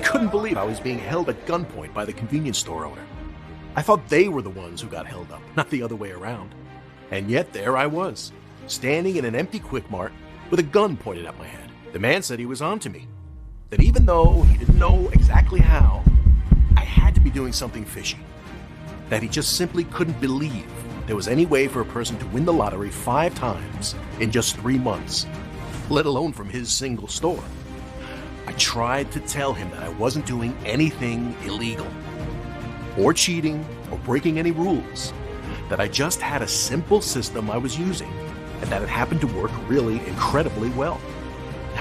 couldn't believe I was being held at gunpoint by the convenience store owner. I thought they were the ones who got held up, not the other way around. And yet there I was, standing in an empty Quick Mart with a gun pointed at my head. The man said he was on to me, that even though he didn't know exactly how, I had to be doing something fishy, that he just simply couldn't believe there was any way for a person to win the lottery 5 times in just 3 months, let alone from his single store. I tried to tell him that I wasn't doing anything illegal, or cheating, or breaking any rules, that I just had a simple system I was using, and that it happened to work really incredibly well.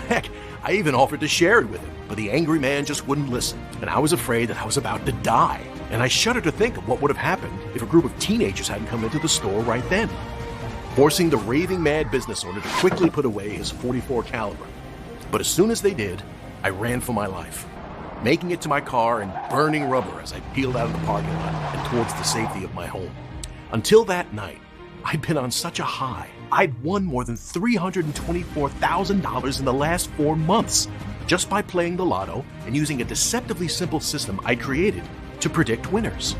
Heck, I even offered to share it with him, but the angry man just wouldn't listen, and I was afraid that I was about to die. And I shudder to think of what would have happened if a group of teenagers hadn't come into the store right then, forcing the raving mad business owner to quickly put away his .44 caliber. But as soon as they did, I ran for my life, making it to my car and burning rubber as I peeled out of the parking lot and towards the safety of my home. Until that night, I'd been on such a high. I'd won more than $324,000 in the last 4 months just by playing the lotto and using a deceptively simple system I created to predict winners.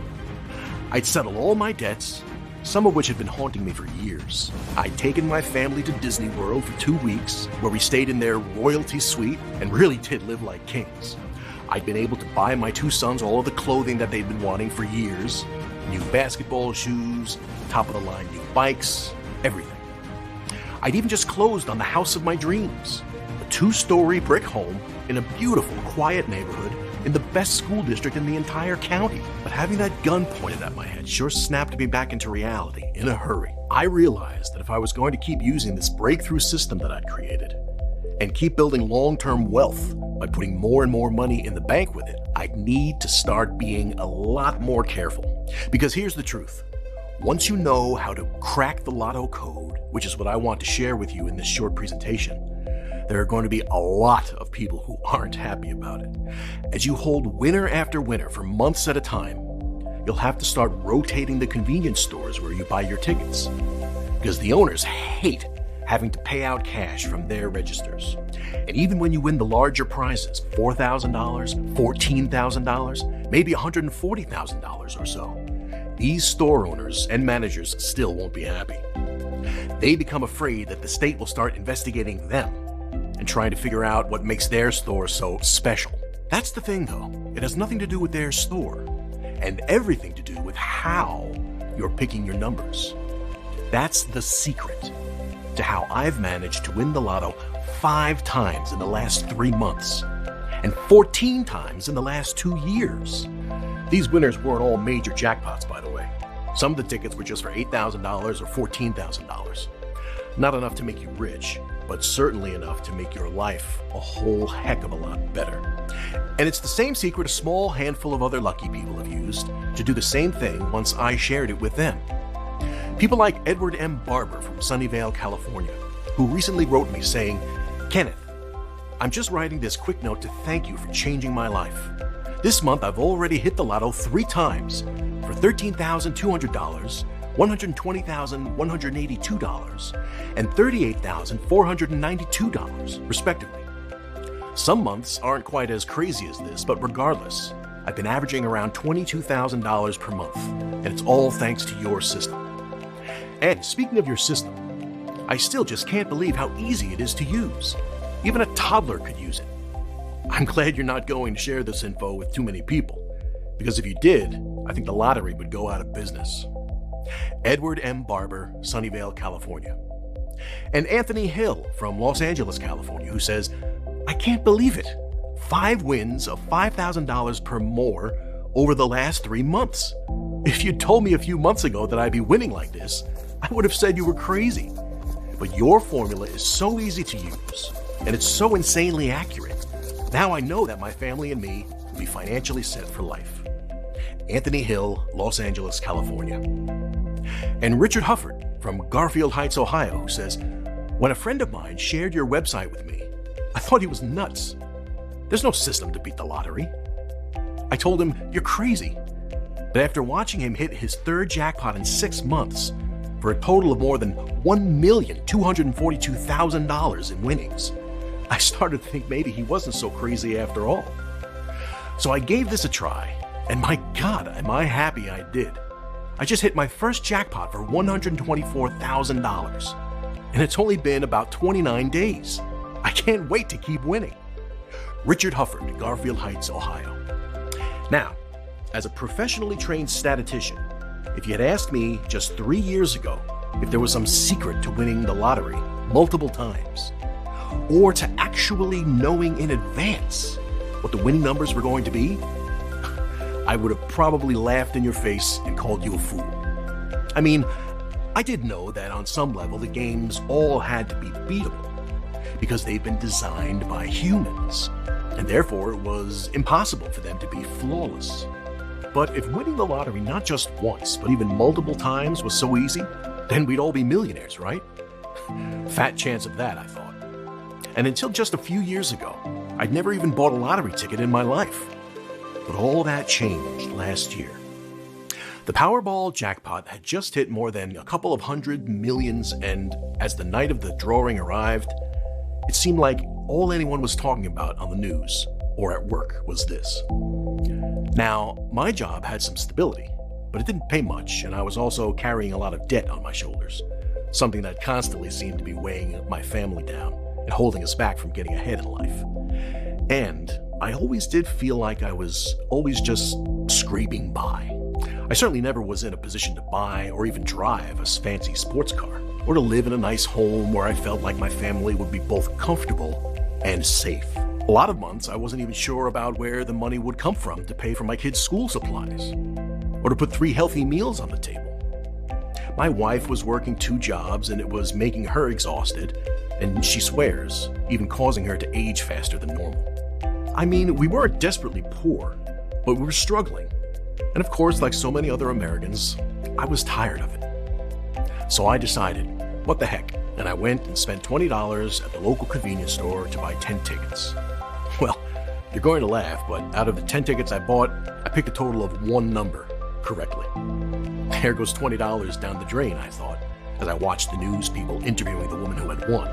I'd settled all my debts, some of which had been haunting me for years. I'd taken my family to Disney World for 2 weeks, where we stayed in their royalty suite and really did live like kings. I'd been able to buy my 2 sons all of the clothing that they'd been wanting for years, new basketball shoes, top-of-the-line new bikes, everything. I'd even just closed on the house of my dreams, a 2-story brick home in a beautiful, quiet neighborhood in the best school district in the entire county. But having that gun pointed at my head sure snapped me back into reality in a hurry. I realized that if I was going to keep using this breakthrough system that I'd created and keep building long-term wealth by putting more and more money in the bank with it, I'd need to start being a lot more careful. Because here's the truth. Once you know how to crack the lotto code, which is what I want to share with you in this short presentation, there are going to be a lot of people who aren't happy about it. As you hold winner after winner for months at a time, you'll have to start rotating the convenience stores where you buy your tickets, because the owners hate having to pay out cash from their registers. And even when you win the larger prizes, $4,000, $14,000, maybe $140,000 or so, these store owners and managers still won't be happy. They become afraid that the state will start investigating them and trying to figure out what makes their store so special. That's the thing though, it has nothing to do with their store, and everything to do with how you're picking your numbers. That's the secret to how I've managed to win the lotto 5 times in the last 3 months, and 14 times in the last 2 years. These winners weren't all major jackpots, by the way. Some of the tickets were just for $8,000 or $14,000. Not enough to make you rich, but certainly enough to make your life a whole heck of a lot better. And it's the same secret a small handful of other lucky people have used to do the same thing once I shared it with them. People like Edward M. Barber from Sunnyvale, California, who recently wrote me saying, "Kenneth, I'm just writing this quick note to thank you for changing my life. This month I've already hit the lotto 3 times for $13,200, $120,182, and $38,492, respectively. Some months aren't quite as crazy as this, but regardless, I've been averaging around $22,000 per month, and it's all thanks to your system." And speaking of your system, I still just can't believe how easy it is to use. Even a toddler could use it. I'm glad you're not going to share this info with too many people, because if you did, I think the lottery would go out of business. Edward M. Barber, Sunnyvale, California. And Anthony Hill from Los Angeles, California, who says, "I can't believe it. 5 wins of $5,000 per more over the last 3 months. If you'd told me a few months ago that I'd be winning like this, I would have said you were crazy. But your formula is so easy to use, and it's so insanely accurate. Now I know that my family and me will be financially set for life." Anthony Hill, Los Angeles, California. And Richard Hufford from Garfield Heights, Ohio, who says, "When a friend of mine shared your website with me, I thought he was nuts. There's no system to beat the lottery. I told him, 'You're crazy.' But after watching him hit his 3rd jackpot in 6 months, for a total of more than $1,242,000 in winnings, I started to think maybe he wasn't so crazy after all." So I gave this a try, and my God, am I happy I did. I just hit my first jackpot for $124,000, and it's only been about 29 days. I can't wait to keep winning. Richard Hufford, Garfield Heights, Ohio. Now, as a professionally trained statistician, if you had asked me just 3 years ago if there was some secret to winning the lottery multiple times, or to actually knowing in advance what the winning numbers were going to be, I would have probably laughed in your face and called you a fool. I mean, I did know that on some level the games all had to be beatable, because they've been designed by humans, and therefore it was impossible for them to be flawless. But if winning the lottery not just once, but even multiple times was so easy, then we'd all be millionaires, right? Fat chance of that, I thought. And until just a few years ago, I'd never even bought a lottery ticket in my life. But all that changed last year. The Powerball jackpot had just hit more than a couple of hundred millions, and as the night of the drawing arrived, it seemed like all anyone was talking about on the news or at work was this. Now, my job had some stability, but it didn't pay much, and I was also carrying a lot of debt on my shoulders, something that constantly seemed to be weighing my family down and holding us back from getting ahead in life. And I always did feel like I was always just scraping by. I certainly never was in a position to buy or even drive a fancy sports car, or to live in a nice home where I felt like my family would be both comfortable and safe. A lot of months I wasn't even sure about where the money would come from to pay for my kids' school supplies, or to put 3 healthy meals on the table. My wife was working 2 jobs, and it was making her exhausted, and she swears, even causing her to age faster than normal. I mean, we weren't desperately poor, but we were struggling. And of course, like so many other Americans, I was tired of it. So I decided, what the heck, and I went and spent $20 at the local convenience store to buy 10 tickets. Well, you're going to laugh, but out of the 10 tickets I bought, I picked a total of 1 number correctly. There goes $20 down the drain, I thought, as I watched the news people interviewing the woman who had won.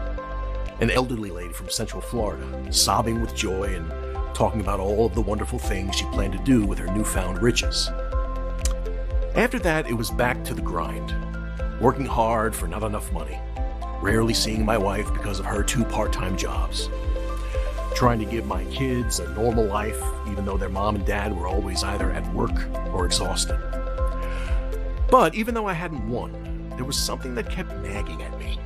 An elderly lady from Central Florida, sobbing with joy and talking about all of the wonderful things she planned to do with her newfound riches. After that, it was back to the grind, working hard for not enough money, rarely seeing my wife because of her 2 part-time jobs, trying to give my kids a normal life even though their mom and dad were always either at work or exhausted. But even though I hadn't won, there was something that kept nagging at me.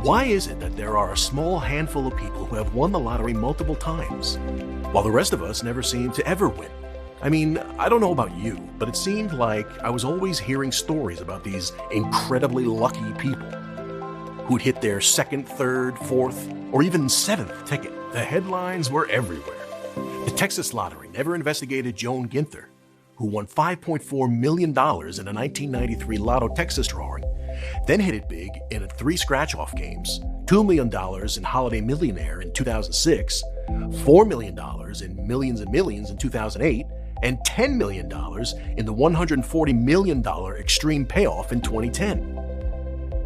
Why is it that there are a small handful of people who have won the lottery multiple times, while the rest of us never seem to ever win? I mean, I don't know about you, but it seemed like I was always hearing stories about these incredibly lucky people who'd hit their 2nd, 3rd, 4th, or even 7th ticket. The headlines were everywhere. The Texas Lottery never investigated Joan Ginther, who won $5.4 million in a 1993 Lotto Texas drawing, then hit it big in 3 scratch-off games, $2 million in Holiday Millionaire in 2006, $4 million in Millions and Millions in 2008, and $10 million in the $140 million Extreme Payoff in 2010.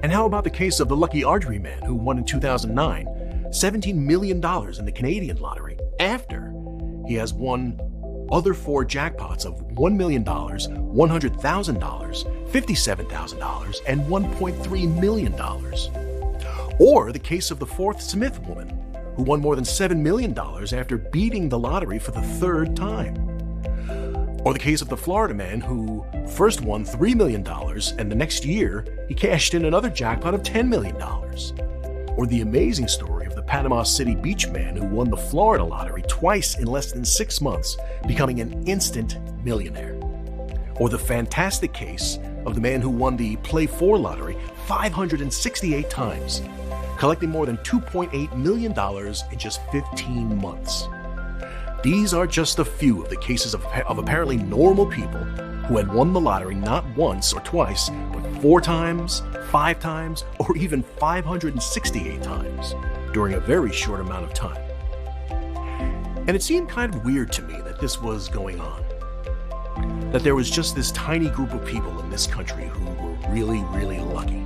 And how about the case of the lucky archery man who won in 2009 $17 million in the Canadian lottery after he has won other 4 jackpots of $1 million, $100,000, $57,000, and $1.3 million. Or the case of the 4th Smith woman, who won more than $7 million after beating the lottery for the 3rd time. Or the case of the Florida man who first won $3 million, and the next year he cashed in another jackpot of $10 million. Or the amazing story of the Panama City Beach man who won the Florida lottery twice in less than 6 months, becoming an instant millionaire. Or the fantastic case of the man who won the Play 4 lottery 568 times, collecting more than $2.8 million in just 15 months. These are just a few of the cases of apparently normal people who had won the lottery not once or twice, but 4 times, 5 times, or even 568 times during a very short amount of time. And it seemed kind of weird to me that this was going on. That there was just this tiny group of people in this country who were really, really lucky.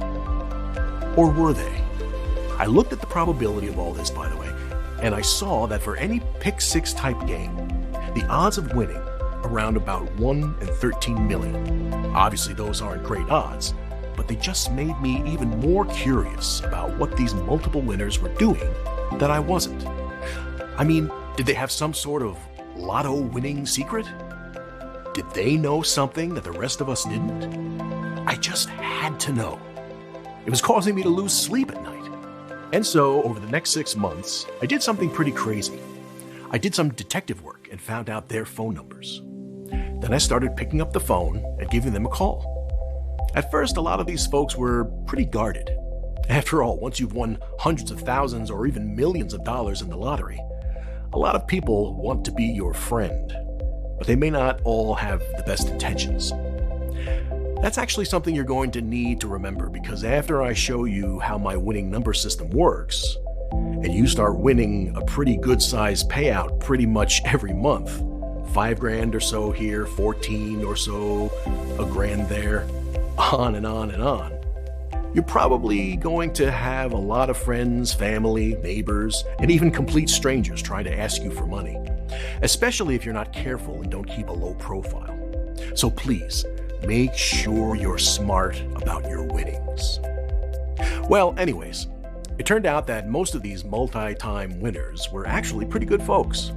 Or were they? I looked at the probability of all this, by the way, and I saw that for any pick-6 type game, the odds of winning around about 1 in 13 million. Obviously, those aren't great odds, but they just made me even more curious about what these multiple winners were doing that I wasn't. I mean, did they have some sort of lotto winning secret? Did they know something that the rest of us didn't? I just had to know. It was causing me to lose sleep at night. And so, over the next 6 months, I did something pretty crazy. I did some detective work and found out their phone numbers. Then I started picking up the phone and giving them a call. At first, a lot of these folks were pretty guarded. After all, once you've won hundreds of thousands or even millions of dollars in the lottery, a lot of people want to be your friend, but they may not all have the best intentions. That's actually something you're going to need to remember, because after I show you how my winning number system works, and you start winning a pretty good sized payout pretty much every month, $5,000 or so here, 14 or so, a grand there, on and on and on, you're probably going to have a lot of friends, family, neighbors, and even complete strangers trying to ask you for money, especially if you're not careful and don't keep a low profile. So please, make sure you're smart about your winnings. Well, anyways, it turned out that most of these multi-time winners were actually pretty good folks.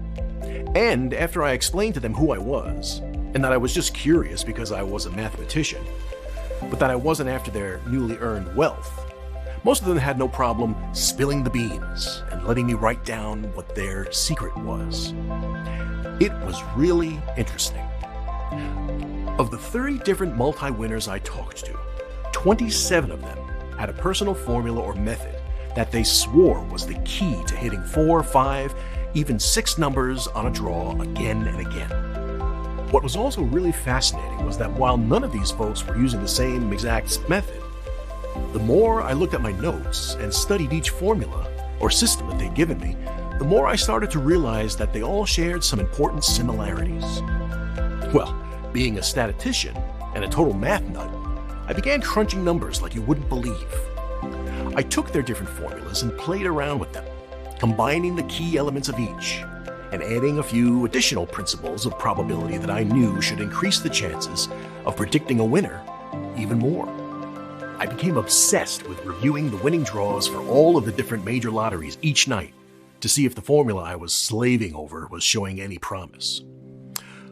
And after I explained to them who I was, and that I was just curious because I was a mathematician, but that I wasn't after their newly earned wealth, most of them had no problem spilling the beans and letting me write down what their secret was. It was really interesting. Of the 30 different multi-winners I talked to, 27 of them had a personal formula or method that they swore was the key to hitting 4, 5, even 6 numbers on a draw again and again. What was also really fascinating was that while none of these folks were using the same exact method, the more I looked at my notes and studied each formula or system that they'd given me, the more I started to realize that they all shared some important similarities. Well, being a statistician and a total math nut, I began crunching numbers like you wouldn't believe. I took their different formulas and played around with them, combining the key elements of each, and adding a few additional principles of probability that I knew should increase the chances of predicting a winner even more. I became obsessed with reviewing the winning draws for all of the different major lotteries each night to see if the formula I was slaving over was showing any promise.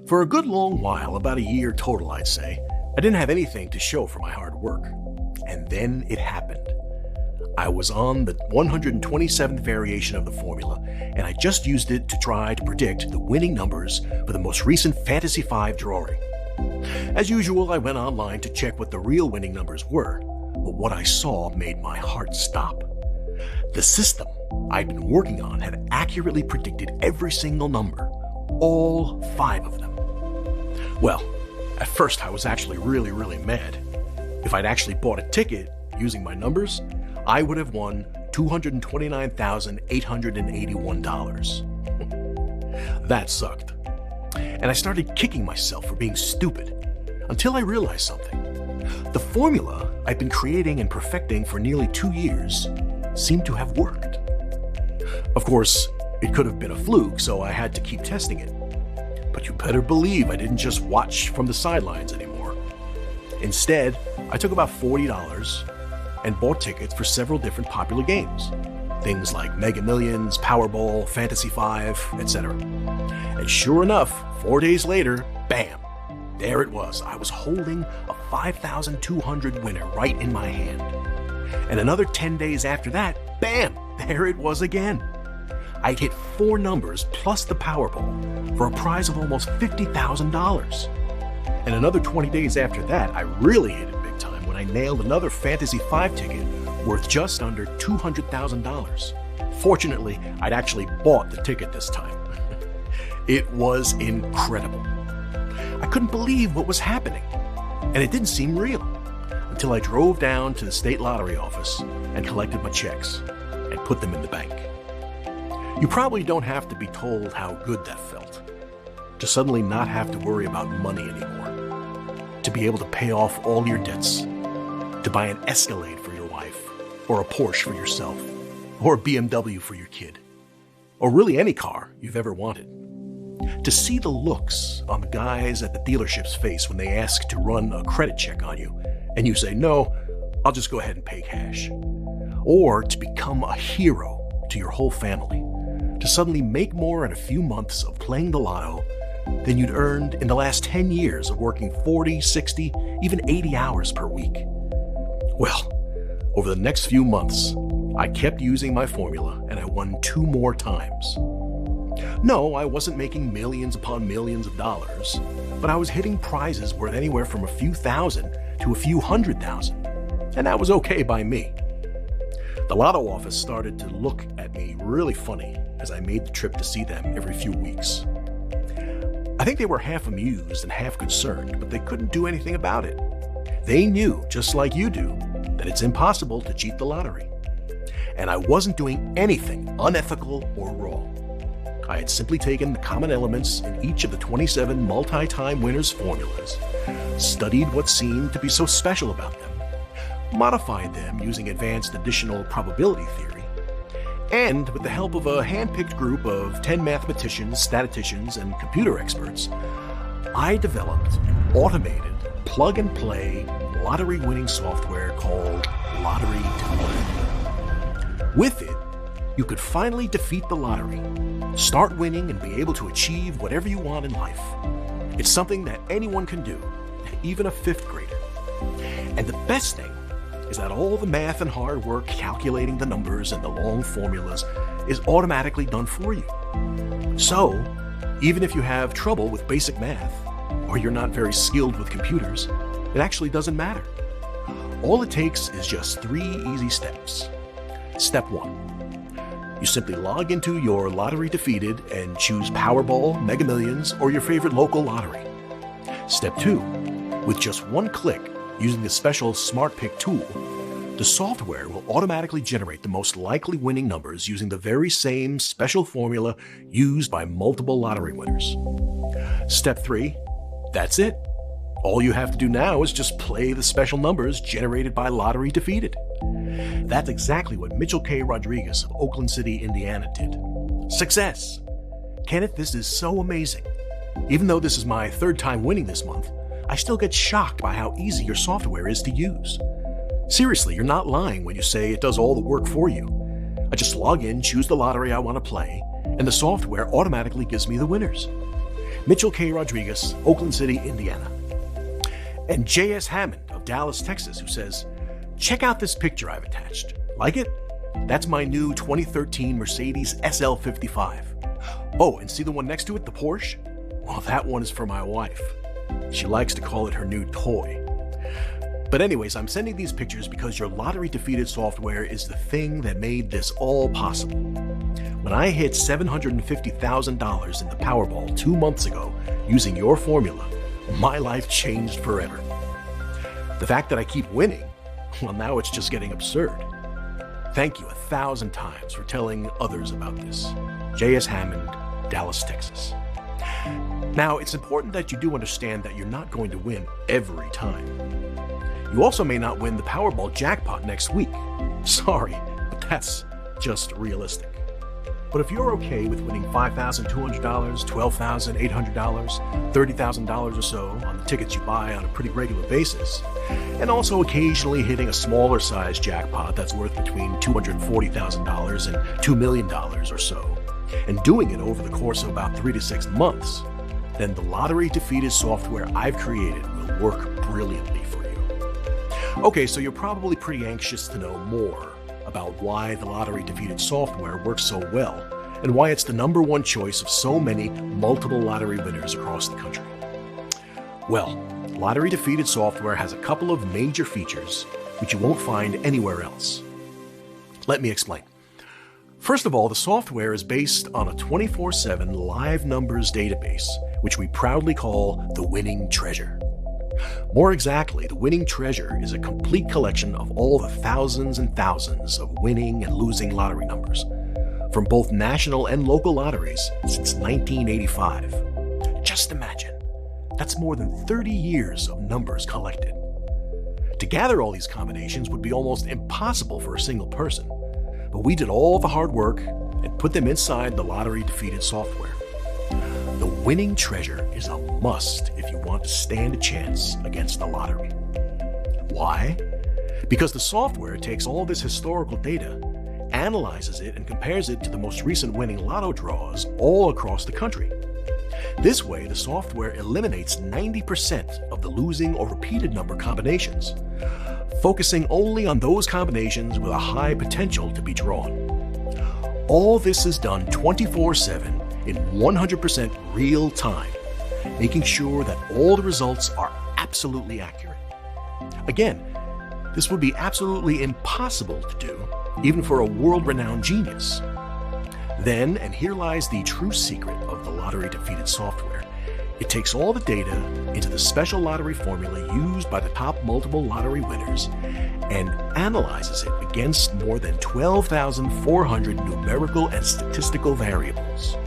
For a good long while, about a year total I'd say, I didn't have anything to show for my hard work. And then it happened. I was on the 127th variation of the formula, and I just used it to try to predict the winning numbers for the most recent Fantasy 5 drawing. As usual, I went online to check what the real winning numbers were, but what I saw made my heart stop. The system I'd been working on had accurately predicted every single number, all 5 of them. Well, at first I was actually really mad. If I'd actually bought a ticket using my numbers, I would have won $229,881. That sucked. And I started kicking myself for being stupid, until I realized something. The formula I'd been creating and perfecting for nearly 2 years seemed to have worked. Of course, it could have been a fluke, so I had to keep testing it. But you better believe I didn't just watch from the sidelines anymore. Instead, I took about $40 and bought tickets for several different popular games. Things like Mega Millions, Powerball, Fantasy 5, etc. And sure enough, 4 days later, bam! There it was. I was holding a 5,200 winner right in my hand. And another 10 days after that, bam! There it was again. I'd hit 4 numbers plus the Powerball for a prize of almost $50,000. And another 20 days after that, I really hit it big time when I nailed another Fantasy 5 ticket worth just under $200,000. Fortunately, I'd actually bought the ticket this time. It was incredible. I couldn't believe what was happening, and it didn't seem real until I drove down to the state lottery office and collected my checks and put them in the bank. You probably don't have to be told how good that felt, to suddenly not have to worry about money anymore, to be able to pay off all your debts, to buy an Escalade for your wife, or a Porsche for yourself, or a BMW for your kid, or really any car you've ever wanted. To see the looks on the guys at the dealership's face when they ask to run a credit check on you, and you say, no, I'll just go ahead and pay cash. Or to become a hero to your whole family, to suddenly make more in a few months of playing the lotto than you'd earned in the last 10 years of working 40, 60, even 80 hours per week. Well, over the next few months, I kept using my formula and I won 2 more times. No, I wasn't making millions upon millions of dollars, but I was hitting prizes worth anywhere from a few thousand to a few $100,000, and that was okay by me. The lotto office started to look at me really funny as I made the trip to see them every few weeks. I think they were half amused and half concerned, but they couldn't do anything about it. They knew, just like you do, that it's impossible to cheat the lottery. And I wasn't doing anything unethical or wrong. I had simply taken the common elements in each of the 27 multi-time winners' formulas, studied what seemed to be so special about them, modified them using advanced additional probability theory, and with the help of a hand-picked group of 10 mathematicians, statisticians, and computer experts, I developed an automated, plug-and-play lottery-winning software called Lottery Defeated. With it, you could finally defeat the lottery, start winning, and be able to achieve whatever you want in life. It's something that anyone can do, even a 5th grader. And the best thing is that all the math and hard work calculating the numbers and the long formulas is automatically done for you. So, even if you have trouble with basic math, or you're not very skilled with computers, it actually doesn't matter. All it takes is just 3 easy steps. Step 1. You simply log into your Lottery Defeated and choose Powerball, Mega Millions, or your favorite local lottery. Step 2. With just 1 click, using the special Smart Pick tool, the software will automatically generate the most likely winning numbers using the very same special formula used by multiple lottery winners. Step 3. That's it. All you have to do now is just play the special numbers generated by Lottery Defeated. That's exactly what Mitchell K. Rodriguez of Oakland City, Indiana did. Success! Kenneth, this is so amazing. Even though this is my 3rd time winning this month, I still get shocked by how easy your software is to use. Seriously, you're not lying when you say it does all the work for you. I just log in, choose the lottery I want to play, and the software automatically gives me the winners. Mitchell K. Rodriguez, Oakland City, Indiana. And J.S. Hammond of Dallas, Texas, who says, check out this picture I've attached. Like it? That's my new 2013 Mercedes SL55. Oh, and see the one next to it, the Porsche? Well, that one is for my wife. She likes to call it her new toy. But anyways, I'm sending these pictures because your Lottery Defeated software is the thing that made this all possible. When I hit $750,000 in the Powerball 2 months ago using your formula, my life changed forever. The fact that I keep winning, well, now it's just getting absurd. Thank you 1,000 times for telling others about this. J.S. Hammond, Dallas, Texas. Now, it's important that you do understand that you're not going to win every time. You also may not win the Powerball jackpot next week. Sorry, but that's just realistic. But if you're okay with winning $5,200, $12,800, $30,000 or so on the tickets you buy on a pretty regular basis, and also occasionally hitting a smaller size jackpot that's worth between $240,000 and $2 million or so, and doing it over the course of about 3 to 6 months, then the Lottery Defeated software I've created will work brilliantly for you. Okay, so you're probably pretty anxious to know more about why the Lottery Defeated software works so well, and why it's the #1 choice of so many multiple lottery winners across the country. Well, Lottery Defeated software has a couple of major features which you won't find anywhere else. Let me explain. First of all, the software is based on a 24/7 live numbers database, which we proudly call the Winning Treasure. More exactly, the Winning Treasure is a complete collection of all the thousands and thousands of winning and losing lottery numbers, from both national and local lotteries since 1985. Just imagine, that's more than 30 years of numbers collected. To gather all these combinations would be almost impossible for a single person, but we did all the hard work and put them inside the Lottery Defeated software. The Winning treasure is a must if you want to stand a chance against the lottery. Why? Because the software takes all this historical data, analyzes it, and compares it to the most recent winning lotto draws all across the country. This way, the software eliminates 90% of the losing or repeated number combinations, focusing only on those combinations with a high potential to be drawn. All this is done 24/7 in 100% real time, making sure that all the results are absolutely accurate. Again, this would be absolutely impossible to do, even for a world-renowned genius. Then, and here lies the true secret of the lottery-defeated software, it takes all the data into the special lottery formula used by the top multiple lottery winners and analyzes it against more than 12,400 numerical and statistical variables,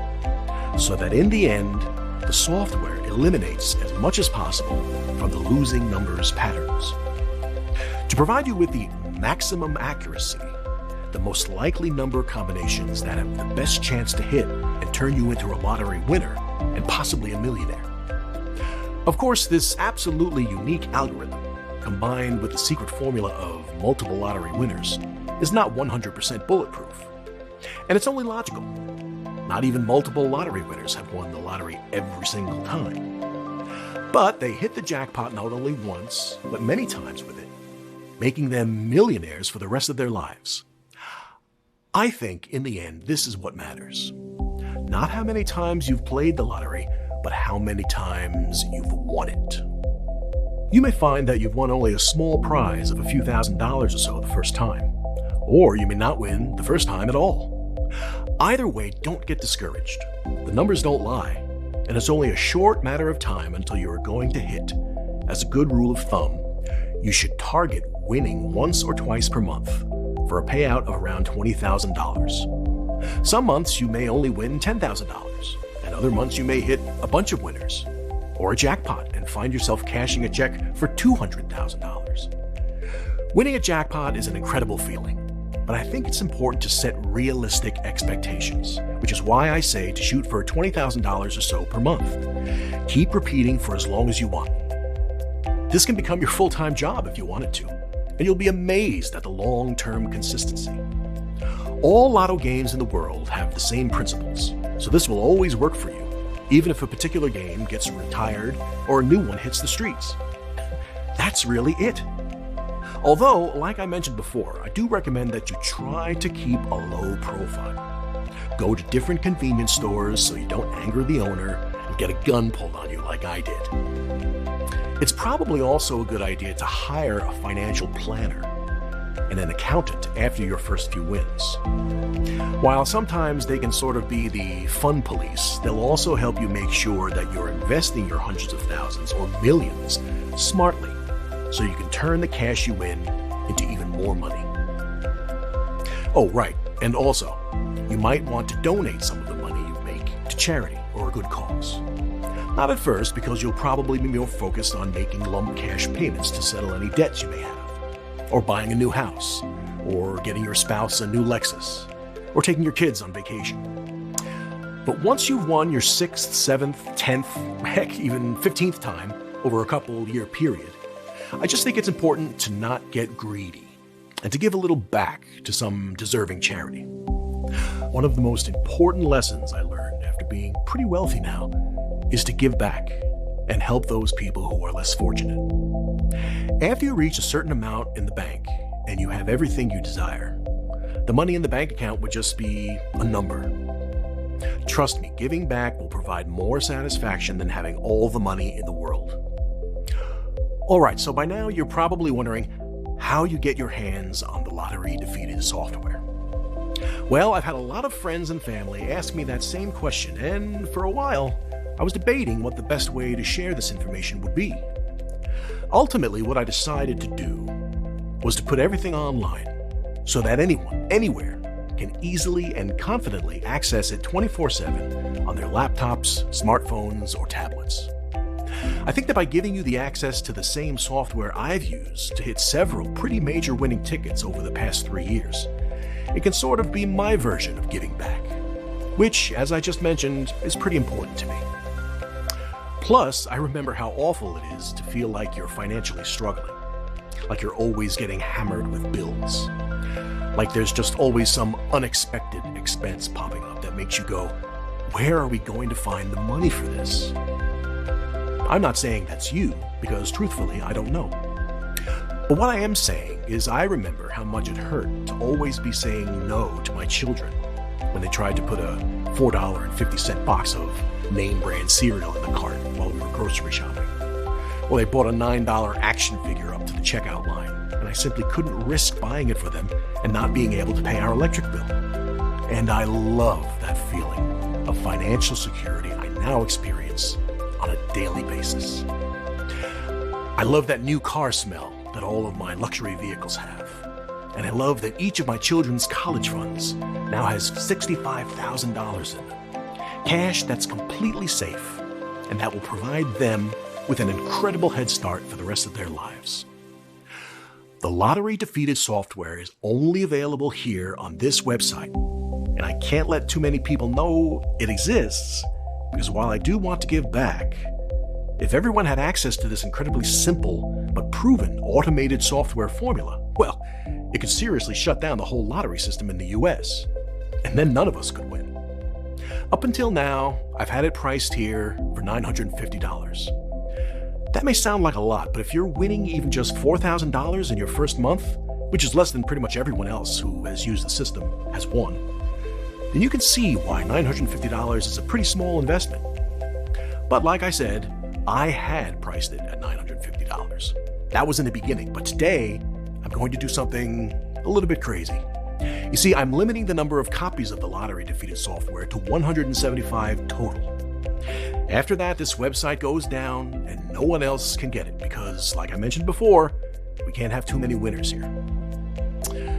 so that in the end, the software eliminates as much as possible from the losing numbers patterns. To provide you with the maximum accuracy, the most likely number combinations that have the best chance to hit and turn you into a lottery winner and possibly a millionaire. Of course, this absolutely unique algorithm, combined with the secret formula of multiple lottery winners, is not 100% bulletproof. And it's only logical. Not even multiple lottery winners have won the lottery every single time. But they hit the jackpot not only once, but many times with it, making them millionaires for the rest of their lives. I think, in the end, this is what matters. Not how many times you've played the lottery, but how many times you've won it. You may find that you've won only a small prize of a few $1,000s or so the first time, or you may not win the first time at all. Either way, don't get discouraged. The numbers don't lie, and it's only a short matter of time until you are going to hit. As a good rule of thumb, you should target winning once or twice per month for a payout of around $20,000. Some months you may only win $10,000, and other months you may hit a bunch of winners, or a jackpot and find yourself cashing a check for $200,000. Winning a jackpot is an incredible feeling, but I think it's important to set realistic expectations, which is why I say to shoot for $20,000 or so per month. Keep repeating for as long as you want. This can become your full-time job if you want it to, and you'll be amazed at the long-term consistency. All lotto games in the world have the same principles, so this will always work for you, even if a particular game gets retired or a new one hits the streets. That's really it. Although, like I mentioned before, I do recommend that you try to keep a low profile. Go to different convenience stores so you don't anger the owner and get a gun pulled on you like I did. It's probably also a good idea to hire a financial planner and an accountant after your first few wins. While sometimes they can sort of be the fun police, they'll also help you make sure that you're investing your hundreds of thousands or millions smartly, so you can turn the cash you win into even more money. Oh, right, and also, you might want to donate some of the money you make to charity or a good cause. Not at first, because you'll probably be more focused on making lump cash payments to settle any debts you may have, or buying a new house, or getting your spouse a new Lexus, or taking your kids on vacation. But once you've won your 6th, 7th, 10th, heck, even 15th time over a couple-year period, I just think it's important to not get greedy and to give a little back to some deserving charity. One of the most important lessons I learned after being pretty wealthy now is to give back and help those people who are less fortunate. After you reach a certain amount in the bank and you have everything you desire, the money in the bank account would just be a number. Trust me, giving back will provide more satisfaction than having all the money in the world. Alright, so by now you're probably wondering how you get your hands on the lottery-defeated software. Well, I've had a lot of friends and family ask me that same question, and for a while, I was debating what the best way to share this information would be. Ultimately, what I decided to do was to put everything online so that anyone, anywhere, can easily and confidently access it 24/7 on their laptops, smartphones, or tablets. I think that by giving you the access to the same software I've used to hit several pretty major winning tickets over the past 3 years, it can sort of be my version of giving back, which, as I just mentioned, is pretty important to me. Plus, I remember how awful it is to feel like you're financially struggling, like you're always getting hammered with bills, like there's just always some unexpected expense popping up that makes you go, where are we going to find the money for this? I'm not saying that's you, because truthfully, I don't know. But what I am saying is I remember how much it hurt to always be saying no to my children when they tried to put a $4.50 box of name brand cereal in the cart while we were grocery shopping. Or they bought a $9 action figure up to the checkout line, and I simply couldn't risk buying it for them and not being able to pay our electric bill. And I love that feeling of financial security I now experience on a daily basis. I love that new car smell that all of my luxury vehicles have. And I love that each of my children's college funds now has $65,000 in them. Cash that's completely safe and that will provide them with an incredible head start for the rest of their lives. The Lottery Defeated software is only available here on this website, and I can't let too many people know it exists because while I do want to give back, if everyone had access to this incredibly simple but proven automated software formula, well, it could seriously shut down the whole lottery system in the US, and then none of us could win. Up until now, I've had it priced here for $950. That may sound like a lot, but if you're winning even just $4,000 in your first month, which is less than pretty much everyone else who has used the system has won, then you can see why $950 is a pretty small investment. But like I said, I had priced it at $950. That was in the beginning, but today I'm going to do something a little bit crazy. You see, I'm limiting the number of copies of the Lottery Defeated software to 175 total. After that, this website goes down and no one else can get it because, like I mentioned before, we can't have too many winners here.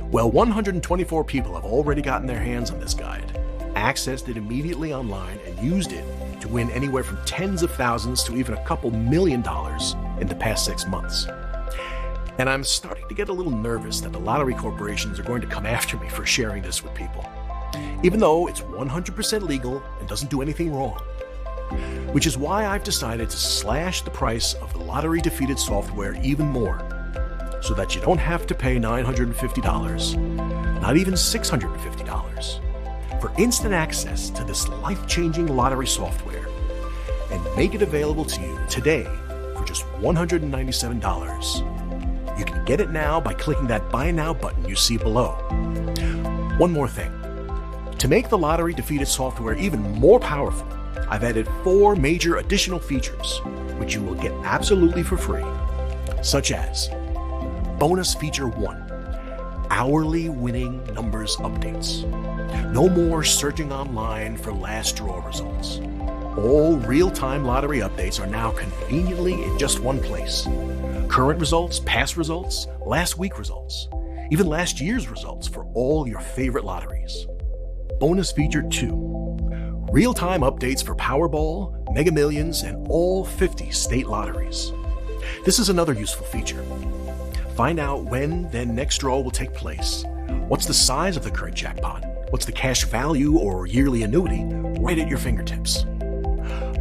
Well, 124 people have already gotten their hands on this guide, accessed it immediately online, and used it to win anywhere from tens of thousands to even a couple $1 million in the past 6 months. And I'm starting to get a little nervous that the lottery corporations are going to come after me for sharing this with people, even though it's 100% legal and doesn't do anything wrong. Which is why I've decided to slash the price of the Lottery Defeated software even more, so that you don't have to pay $950, not even $650, for instant access to this life-changing lottery software, and make it available to you today for just $197. You can get it now by clicking that Buy Now button you see below. One more thing. To make the Lottery Defeated software even more powerful, I've added 4 major additional features, which you will get absolutely for free, such as Bonus Feature 1, Hourly Winning Numbers Updates. No more searching online for last draw results. All real-time lottery updates are now conveniently in just one place. Current results, past results, last week results, even last year's results for all your favorite lotteries. Bonus Feature 2, real-time updates for Powerball, Mega Millions, and all 50 state lotteries. This is another useful feature. Find out when the next draw will take place, what's the size of the current jackpot, what's the cash value or yearly annuity, right at your fingertips.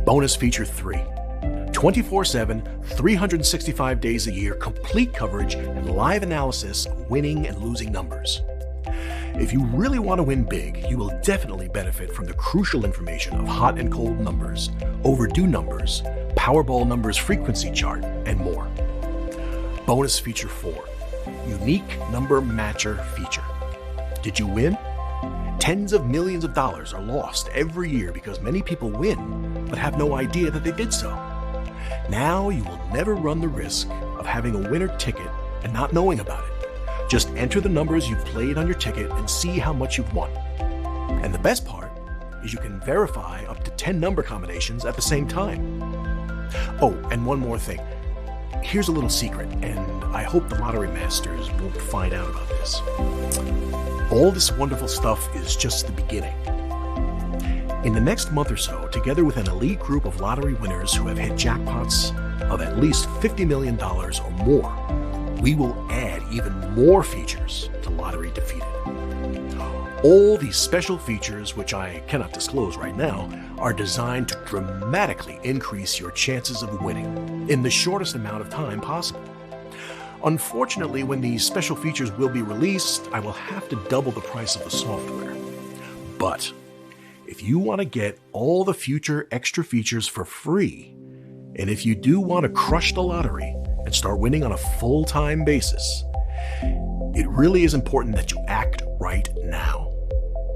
Bonus Feature 3, 24/7, 365 days a year, complete coverage and live analysis of winning and losing numbers. If you really want to win big, you will definitely benefit from the crucial information of hot and cold numbers, overdue numbers, Powerball numbers frequency chart, and more. Bonus Feature 4, Unique Number Matcher feature. Did you win? Tens of millions of dollars are lost every year because many people win but have no idea that they did so. Now you will never run the risk of having a winner ticket and not knowing about it. Just enter the numbers you've played on your ticket and see how much you've won. And the best part is you can verify up to 10 number combinations at the same time. Oh, and one more thing. Here's a little secret, and I hope the lottery masters won't find out about this. All this wonderful stuff is just the beginning. In the next month or so, together with an elite group of lottery winners who have hit jackpots of at least $50 million or more, we will add even more features to Lottery Defeated. All these special features, which I cannot disclose right now, are designed to dramatically increase your chances of winning in the shortest amount of time possible. Unfortunately, when these special features will be released, I will have to double the price of the software. But if you want to get all the future extra features for free, and if you do want to crush the lottery and start winning on a full-time basis, it really is important that you act right now.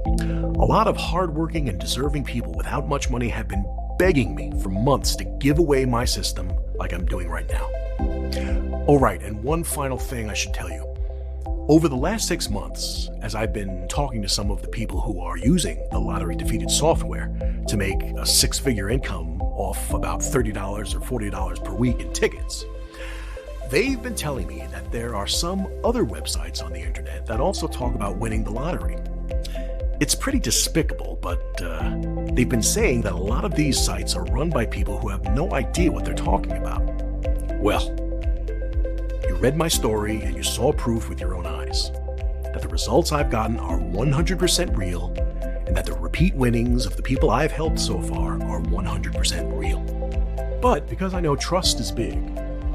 A lot of hardworking and deserving people without much money have been begging me for months to give away my system like I'm doing right now. Oh right, and one final thing I should tell you. Over the last 6 months, as I've been talking to some of the people who are using the Lottery Defeated software to make a 6-figure income off about $30 or $40 per week in tickets, they've been telling me that there are some other websites on the internet that also talk about winning the lottery. It's pretty despicable, but they've been saying that a lot of these sites are run by people who have no idea what they're talking about. Well, you read my story and you saw proof with your own eyes that the results I've gotten are 100% real and that the repeat winnings of the people I've helped so far are 100% real. But because I know trust is big,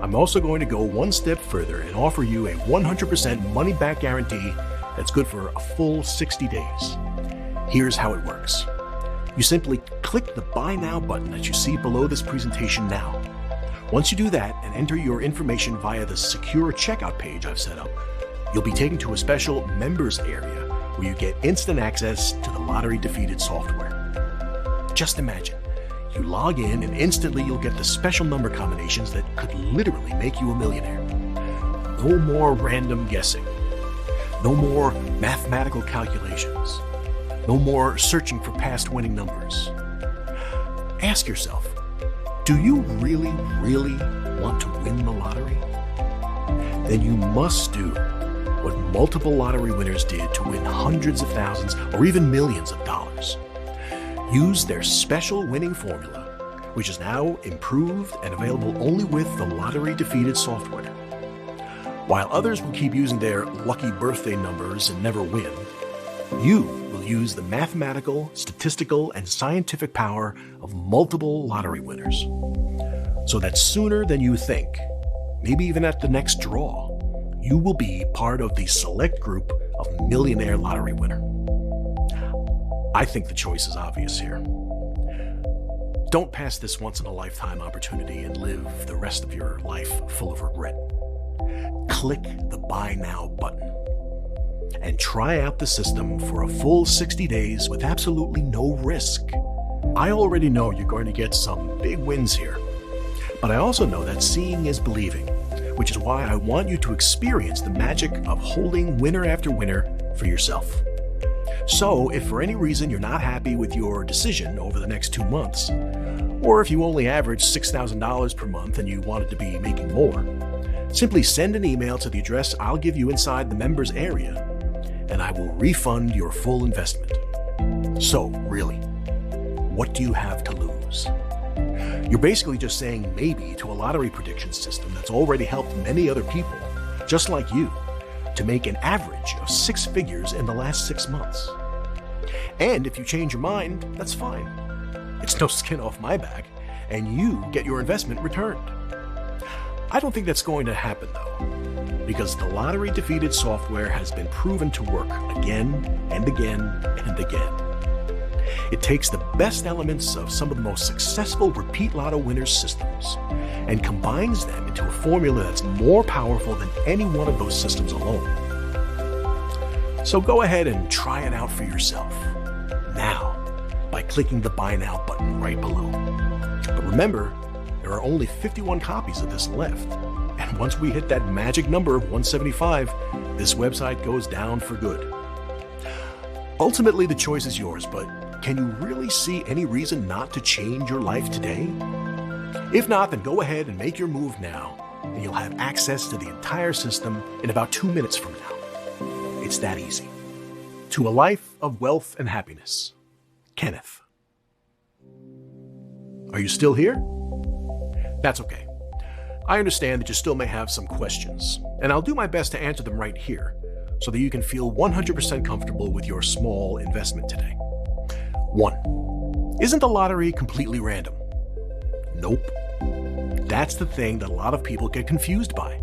I'm also going to go one step further and offer you a 100% money-back guarantee that's good for a full 60 days. Here's how it works. You simply click the Buy Now button that you see below this presentation now. Once you do that and enter your information via the secure checkout page I've set up, you'll be taken to a special members area where you get instant access to the Lottery Defeated software. Just imagine, you log in and instantly you'll get the special number combinations that could literally make you a millionaire. No more random guessing. No more mathematical calculations. No more searching for past winning numbers. Ask yourself, do you really, really want to win the lottery? Then you must do what multiple lottery winners did to win hundreds of thousands or even millions of dollars. Use their special winning formula, which is now improved and available only with the Lottery Defeated software. While others will keep using their lucky birthday numbers and never win, you will use the mathematical, statistical, and scientific power of multiple lottery winners. So that sooner than you think, maybe even at the next draw, you will be part of the select group of millionaire lottery winner. I think the choice is obvious here. Don't pass this once-in-a-lifetime opportunity and live the rest of your life full of regret. Click the Buy Now button and try out the system for a full 60 days with absolutely no risk. I already know you're going to get some big wins here, but I also know that seeing is believing, which is why I want you to experience the magic of holding winner after winner for yourself. So if for any reason you're not happy with your decision over the next 2 months, or if you only average $6,000 per month and you wanted to be making more, simply send an email to the address I'll give you inside the members area, and I will refund your full investment. So, really, what do you have to lose? You're basically just saying maybe to a lottery prediction system that's already helped many other people, just like you, to make an average of 6 figures in the last 6 months. And if you change your mind, that's fine. It's no skin off my back, and you get your investment returned. I don't think that's going to happen, though, because the Lottery Defeated software has been proven to work again and again and again. It takes the best elements of some of the most successful repeat lotto winners' systems and combines them into a formula that's more powerful than any one of those systems alone. So go ahead and try it out for yourself now by clicking the Buy Now button right below. But remember, there are only 51 copies of this left, and once we hit that magic number of 175, this website goes down for good. Ultimately, the choice is yours, but can you really see any reason not to change your life today? If not, then go ahead and make your move now, and you'll have access to the entire system in about 2 minutes from now. It's that easy. To a life of wealth and happiness. Kenneth. Are you still here? That's okay. I understand that you still may have some questions, and I'll do my best to answer them right here. so that you can feel 100% comfortable with your small investment today. 1. Isn't the lottery completely random? Nope. That's the thing that a lot of people get confused by.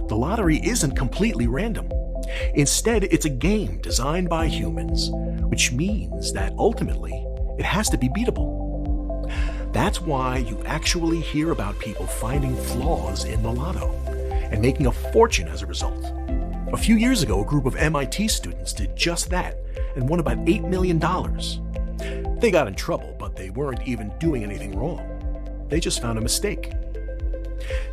The lottery isn't completely random. Instead, it's a game designed by humans, which means that ultimately, it has to be beatable. That's why you actually hear about people finding flaws in the lotto and making a fortune as a result. A few years ago, a group of MIT students did just that and won about $8 million. They got in trouble, but they weren't even doing anything wrong. They just found a mistake.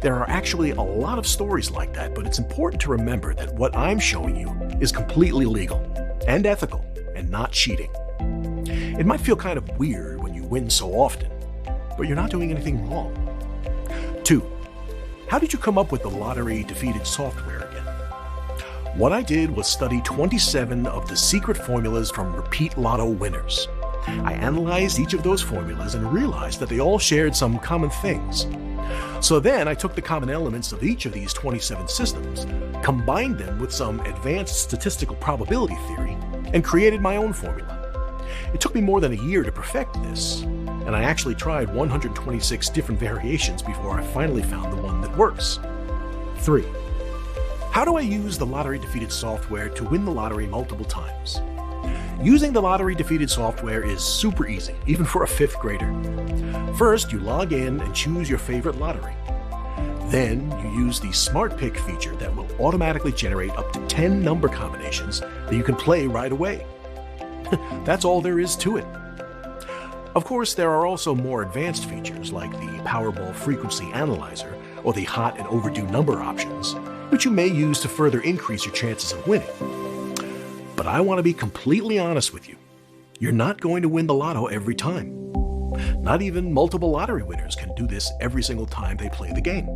There are actually a lot of stories like that, but it's important to remember that what I'm showing you is completely legal and ethical and not cheating. It might feel kind of weird when you win so often, but you're not doing anything wrong. 2. How did you come up with the lottery defeated software again? What I did was study 27 of the secret formulas from repeat lotto winners. I analyzed each of those formulas and realized that they all shared some common things. So then I took the common elements of each of these 27 systems, combined them with some advanced statistical probability theory, and created my own formula. It took me more than a year to perfect this, and I actually tried 126 different variations before I finally found the one that works. 3. How do I use the lottery defeated software to win the lottery multiple times? Using the lottery defeated software is super easy, even for a 5th grader. First, you log in and choose your favorite lottery. Then, you use the Smart Pick feature that will automatically generate up to 10 number combinations that you can play right away. That's all there is to it. Of course, there are also more advanced features like the Powerball Frequency Analyzer or the Hot and Overdue Number options, which you may use to further increase your chances of winning. But I want to be completely honest with you. You're not going to win the lotto every time. Not even multiple lottery winners can do this every single time they play the game.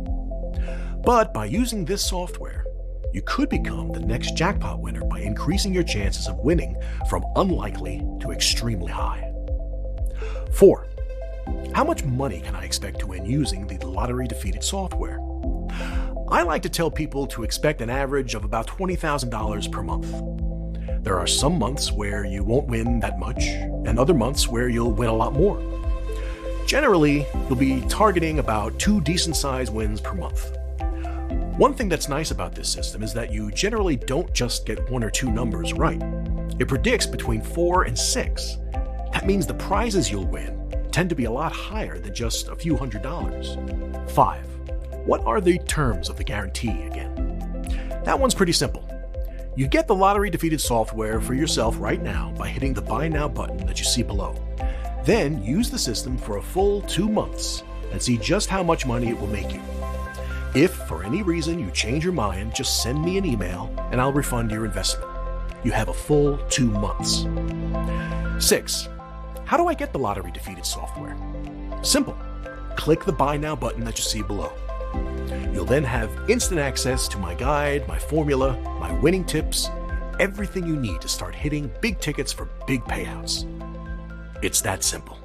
But by using this software, you could become the next jackpot winner by increasing your chances of winning from unlikely to extremely high. 4. How much money can I expect to win using the lottery defeated software? I like to tell people to expect an average of about $20,000 per month. There are some months where you won't win that much, and other months where you'll win a lot more. Generally, you'll be targeting about 2 decent-sized wins per month. One thing that's nice about this system is that you generally don't just get 1 or 2 numbers right. It predicts between 4 and 6. That means the prizes you'll win tend to be a lot higher than just a few $100s. 5. What are the terms of the guarantee again? That one's pretty simple. You get the lottery defeated software for yourself right now by hitting the Buy Now button that you see below. Then use the system for a full 2 months and see just how much money it will make you. If, for any reason, you change your mind, just send me an email and I'll refund your investment. You have a full 2 months. 6. How do I get the lottery defeated software? Simple. Click the Buy Now button that you see below. You'll then have instant access to my guide, my formula, my winning tips, everything you need to start hitting big tickets for big payouts. It's that simple.